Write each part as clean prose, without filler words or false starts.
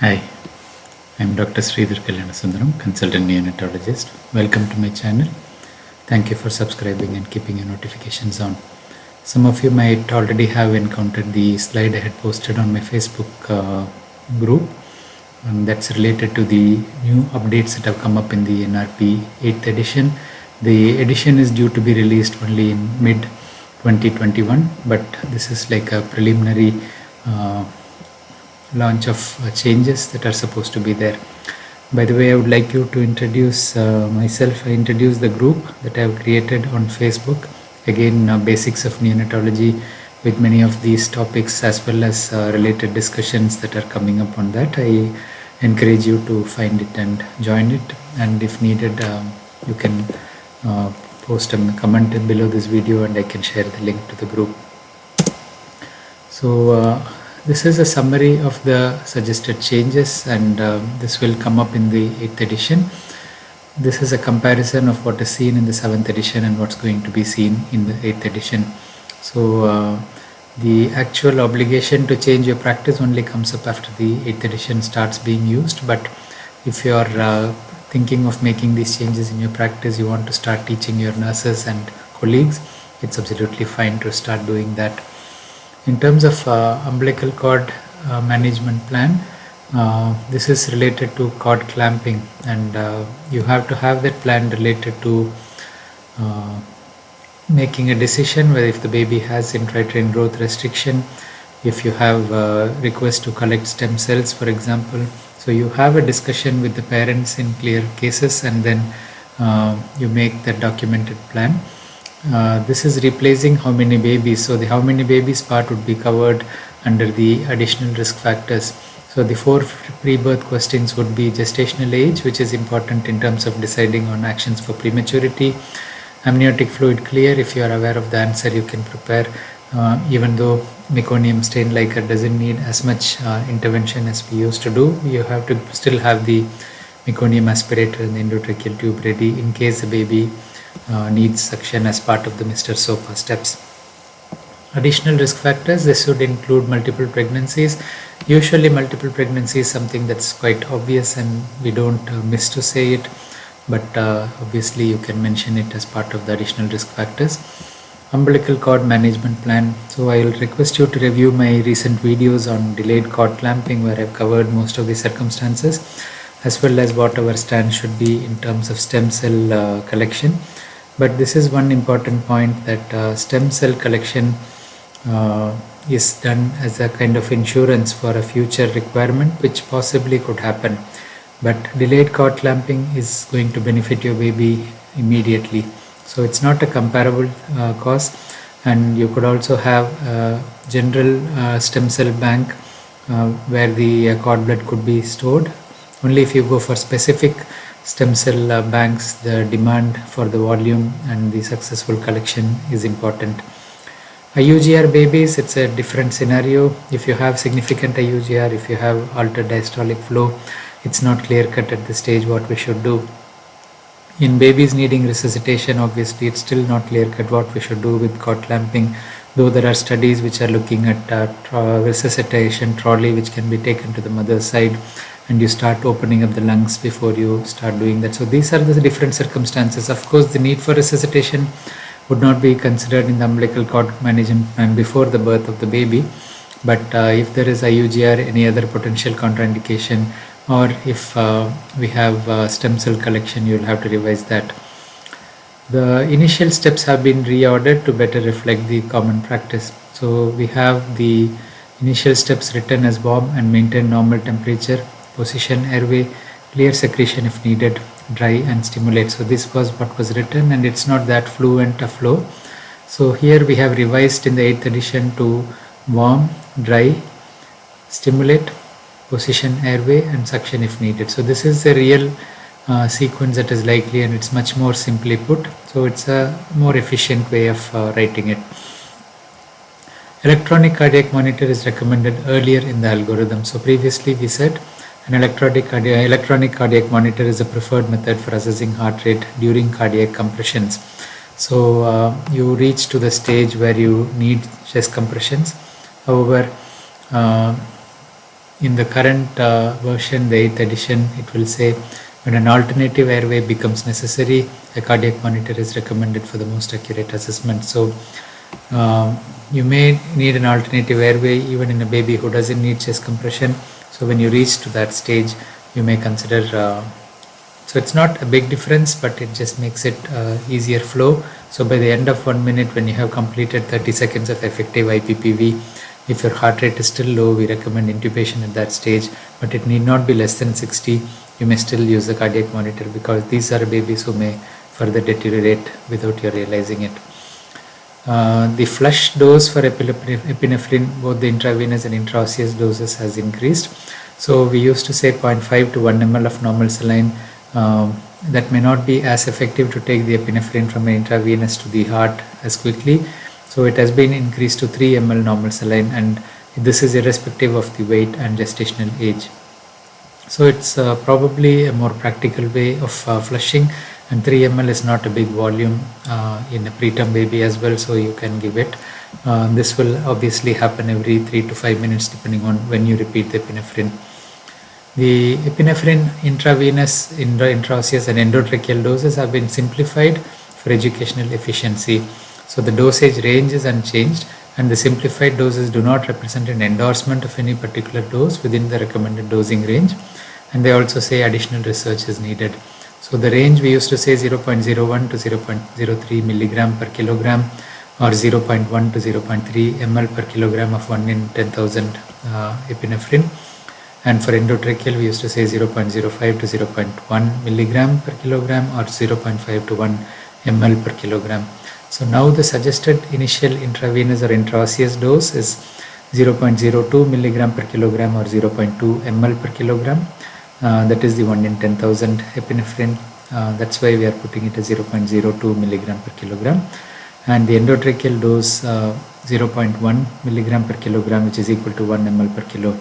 Hi, I'm Dr. Sridhar Kalyansundaram, consultant neonatologist. Welcome to my channel. Thank you for subscribing and keeping your notifications on. Some of you might already have encountered the slide I had posted on my Facebook group, and that's related to the new updates that have come up in the NRP 8th edition. The edition is due to be released only in mid 2021, but this is like a preliminary launch of changes that are supposed to be there. By the way, I would like you to introduce myself. I introduce the group that I have created on Facebook. Again, basics of neonatology with many of these topics as well as related discussions that are coming up on that. I encourage you to find it and join it. And if needed, you can post a comment below this video and I can share the link to the group. So this is a summary of the suggested changes, and this will come up in the 8th edition. This is a comparison of what is seen in the 7th edition and what's going to be seen in the 8th edition. So the actual obligation to change your practice only comes up after the 8th edition starts being used. But if you are thinking of making these changes in your practice, you want to start teaching your nurses and colleagues, it's absolutely fine to start doing that. In terms of umbilical cord management plan, this is related to cord clamping, and you have to have that plan related to making a decision whether if the baby has intrauterine growth restriction, if you have request to collect stem cells, for example. So you have a discussion with the parents in clear cases, and then you make that documented plan. This is replacing how many babies. So the how many babies part would be covered under the additional risk factors. So the 4 pre-birth questions would be gestational age, which is important in terms of deciding on actions for prematurity. Amniotic fluid clear, if you are aware of the answer, you can prepare. Even though meconium stain liquor doesn't need as much intervention as we used to do, you have to still have the meconium aspirator and the endotracheal tube ready in case the baby needs suction as part of the Mr. SOPA steps. Additional risk factors, this should include multiple pregnancies. Usually multiple pregnancy is something that's quite obvious and we don't miss to say it, but obviously you can mention it as part of the additional risk factors. Umbilical cord management plan. So I will request you to review my recent videos on delayed cord clamping, where I've covered most of the circumstances as well as what our stand should be in terms of stem cell collection. But this is one important point, that stem cell collection is done as a kind of insurance for a future requirement which possibly could happen. But delayed cord clamping is going to benefit your baby immediately. So it's not a comparable cost, and you could also have a general stem cell bank where the cord blood could be stored. Only if you go for specific stem cell banks, the demand for the volume and the successful collection is important. IUGR babies, it's a different scenario. If you have significant IUGR, if you have altered diastolic flow, it's not clear cut at this stage what we should do. In babies needing resuscitation, obviously it's still not clear cut what we should do with cord clamping, though there are studies which are looking at resuscitation trolley which can be taken to the mother's side, and you start opening up the lungs before you start doing that. So these are the different circumstances. Of course, the need for resuscitation would not be considered in the umbilical cord management plan before the birth of the baby, but if there is IUGR, any other potential contraindication, or if we have stem cell collection, you'll have to revise that. The initial steps have been reordered to better reflect the common practice. So we have the initial steps written as warm and maintain normal temperature, position airway, clear secretion if needed, dry and stimulate. So this was what was written, and it's not that fluent a flow. So here we have revised in the 8th edition to warm, dry, stimulate, position airway, and suction if needed. So this is the real sequence that is likely, and it's much more simply put. So it's a more efficient way of writing it. Electronic cardiac monitor is recommended earlier in the algorithm. So previously we said an electronic cardiac monitor is a preferred method for assessing heart rate during cardiac compressions. So you reach to the stage where you need chest compressions. However, In the current version, the 8th edition, it will say when an alternative airway becomes necessary, a cardiac monitor is recommended for the most accurate assessment. So you may need an alternative airway even in a baby who doesn't need chest compression. So when you reach to that stage, you may consider, so it's not a big difference, but it just makes it easier flow. So by the end of 1 minute, when you have completed 30 seconds of effective IPPV, if your heart rate is still low, we recommend intubation at that stage, but it need not be less than 60. You may still use the cardiac monitor because these are babies who may further deteriorate without you realizing it. The flush dose for epinephrine, both the intravenous and intraosseous doses has increased. So we used to say 0.5 to 1 ml of normal saline. That may not be as effective to take the epinephrine from an intravenous to the heart as quickly. So it has been increased to 3 ml normal saline, and this is irrespective of the weight and gestational age. So it's probably a more practical way of flushing, and 3 ml is not a big volume in a preterm baby as well, so you can give it. This will obviously happen every 3 to 5 minutes depending on when you repeat the epinephrine. The epinephrine intravenous, intraosseous and endotracheal doses have been simplified for educational efficiency. So the dosage range is unchanged, and the simplified doses do not represent an endorsement of any particular dose within the recommended dosing range, and they also say additional research is needed. So the range we used to say 0.01 to 0.03 milligram per kilogram, or 0.1 to 0.3 ml per kilogram of 1 in 10,000 epinephrine. And for endotracheal, we used to say 0.05 to 0.1 milligram per kilogram, or 0.5 to 1 ml per kilogram. So now the suggested initial intravenous or intraosseous dose is 0.02 milligram per kilogram or 0.2 ml per kilogram. That is the 1 in 10,000 epinephrine. That's why we are putting it as 0.02 milligram per kilogram. And the endotracheal dose 0.1 milligram per kilogram, which is equal to 1 ml per kilo.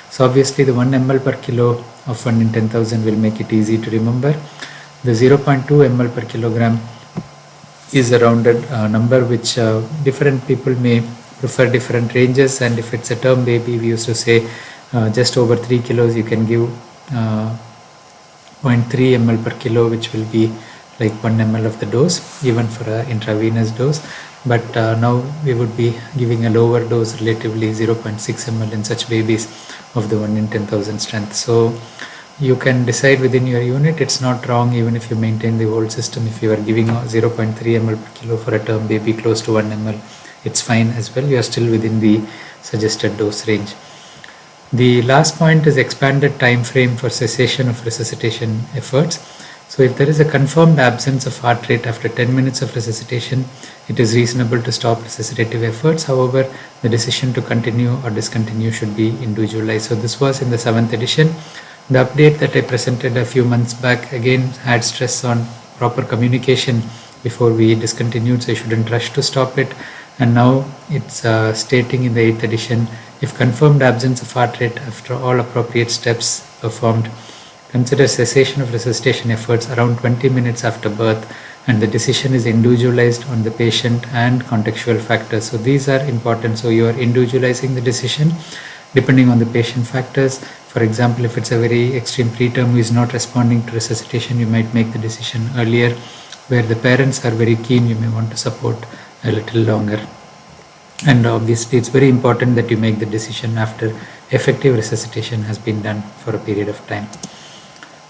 So obviously the 1 ml per kilo of 1 in 10,000 will make it easy to remember. The 0.2 ml per kilogram is a rounded number, which different people may prefer different ranges, and if it's a term baby, we used to say just over 3 kilos you can give 0.3 ml per kilo, which will be like 1 ml of the dose even for an intravenous dose. But now we would be giving a lower dose, relatively 0.6 ml in such babies of the 1 in 10,000 strength. So you can decide within your unit. It's not wrong even if you maintain the old system. If you are giving 0.3 ml per kilo for a term baby close to 1 ml, it's fine as well. You are still within the suggested dose range. The last point is expanded time frame for cessation of resuscitation efforts. So if there is a confirmed absence of heart rate after 10 minutes of resuscitation, it is reasonable to stop resuscitative efforts. However, the decision to continue or discontinue should be individualized. So this was in the 7th edition. The update that I presented a few months back again had stress on proper communication before we discontinued, so you shouldn't rush to stop it. And now it's stating in the 8th edition, if confirmed absence of heart rate after all appropriate steps performed, consider cessation of resuscitation efforts around 20 minutes after birth, and the decision is individualized on the patient and contextual factors. So these are important. So you are individualizing the decision depending on the patient factors. For example, if it's a very extreme preterm who is not responding to resuscitation, you might make the decision earlier. Where the parents are very keen, you may want to support a little longer. And obviously it's very important that you make the decision after effective resuscitation has been done for a period of time.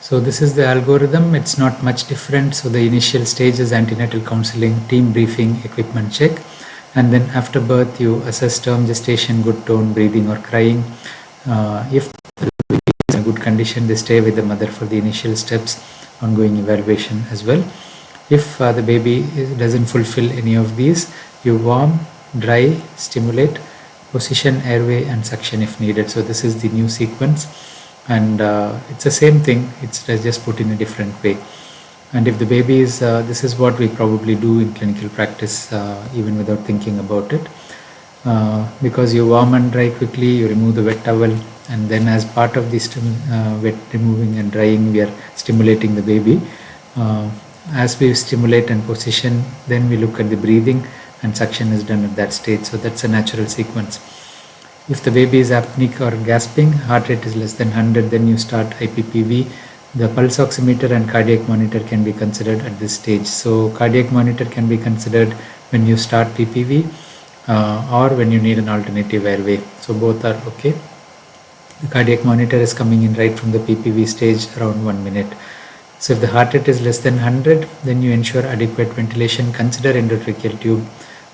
So this is the algorithm. It's not much different. So the initial stage is antenatal counseling, team briefing, equipment check, and then after birth you assess term gestation, good tone, breathing or crying. If the baby is in a good condition, they stay with the mother for the initial steps, ongoing evaluation as well. If the baby doesn't fulfill any of these, you warm, dry, stimulate, position airway and suction if needed. So this is the new sequence, and it's the same thing, it's just put in a different way. And if the baby is, this is what we probably do in clinical practice even without thinking about it, because you warm and dry quickly, you remove the wet towel, and then as part of this wet removing and drying, we are stimulating the baby. As we stimulate and position, then we look at the breathing, and suction is done at that stage. So that's a natural sequence. If the baby is apneic or gasping, heart rate is less than 100, then you start IPPV. The pulse oximeter and cardiac monitor can be considered at this stage. So cardiac monitor can be considered when you start PPV or when you need an alternative airway. So both are okay. The cardiac monitor is coming in right from the PPV stage around 1 minute. So if the heart rate is less than 100, then you ensure adequate ventilation, consider endotracheal tube,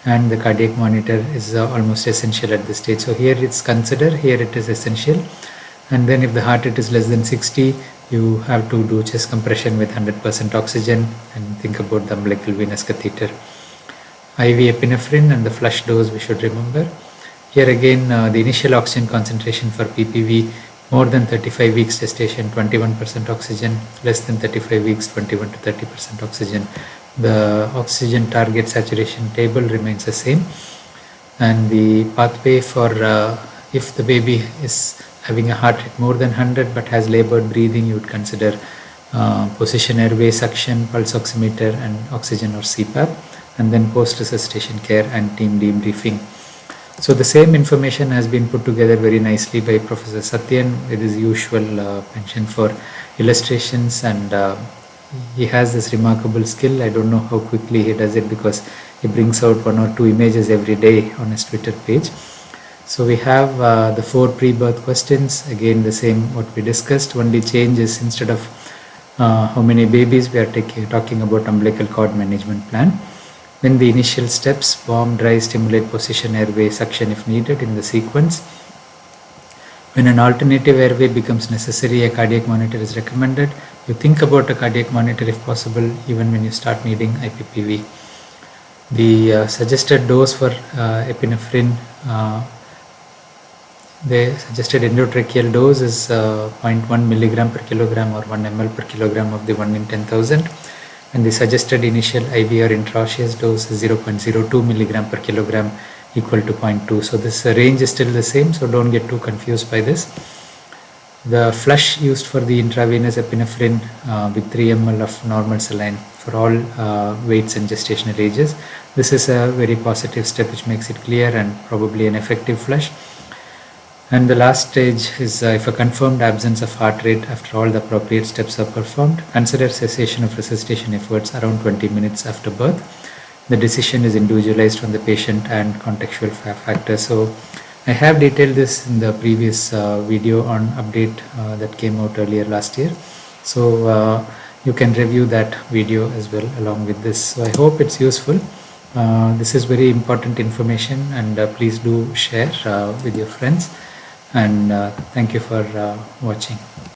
and the cardiac monitor is almost essential at this stage. So here it's considered, here it is essential. And then if the heart rate is less than 60, you have to do chest compression with 100% oxygen and think about the umbilical venous catheter. IV epinephrine and the flush dose we should remember. Here again, the initial oxygen concentration for PPV, more than 35 weeks gestation, 21% oxygen, less than 35 weeks, 21 to 30% oxygen. The oxygen target saturation table remains the same. And the pathway for if the baby is having a heart rate more than 100 but has labored breathing, you would consider position airway, suction, pulse oximeter, and oxygen or CPAP, and then post-resuscitation care and team debriefing. So the same information has been put together very nicely by Professor Satyan with his usual penchant for illustrations, and he has this remarkable skill. I don't know how quickly he does it because he brings out 1 or 2 images every day on his Twitter page. So we have the 4 pre-birth questions, again the same what we discussed. Only change is instead of how many babies, we are talking about umbilical cord management plan. Then the initial steps: warm, dry, stimulate, position airway, suction if needed in the sequence. When an alternative airway becomes necessary, a cardiac monitor is recommended. You think about a cardiac monitor if possible, even when you start needing IPPV. The suggested dose for epinephrine, the suggested endotracheal dose is 0.1 milligram per kilogram or 1 ml per kilogram of the 1 in 10,000. And the suggested initial IV or intraosseous dose is 0.02 milligram per kilogram, equal to 0.2. So this range is still the same, so don't get too confused by this. The flush used for the intravenous epinephrine with 3 ml of normal saline for all weights and gestational ages. This is a very positive step which makes it clear and probably an effective flush. And the last stage is if a confirmed absence of heart rate after all the appropriate steps are performed, consider cessation of resuscitation efforts around 20 minutes after birth. The decision is individualized from the patient and contextual factors. So I have detailed this in the previous video on update that came out earlier last year. So you can review that video as well along with this. So I hope it's useful. This is very important information, and please do share with your friends. And thank you for watching.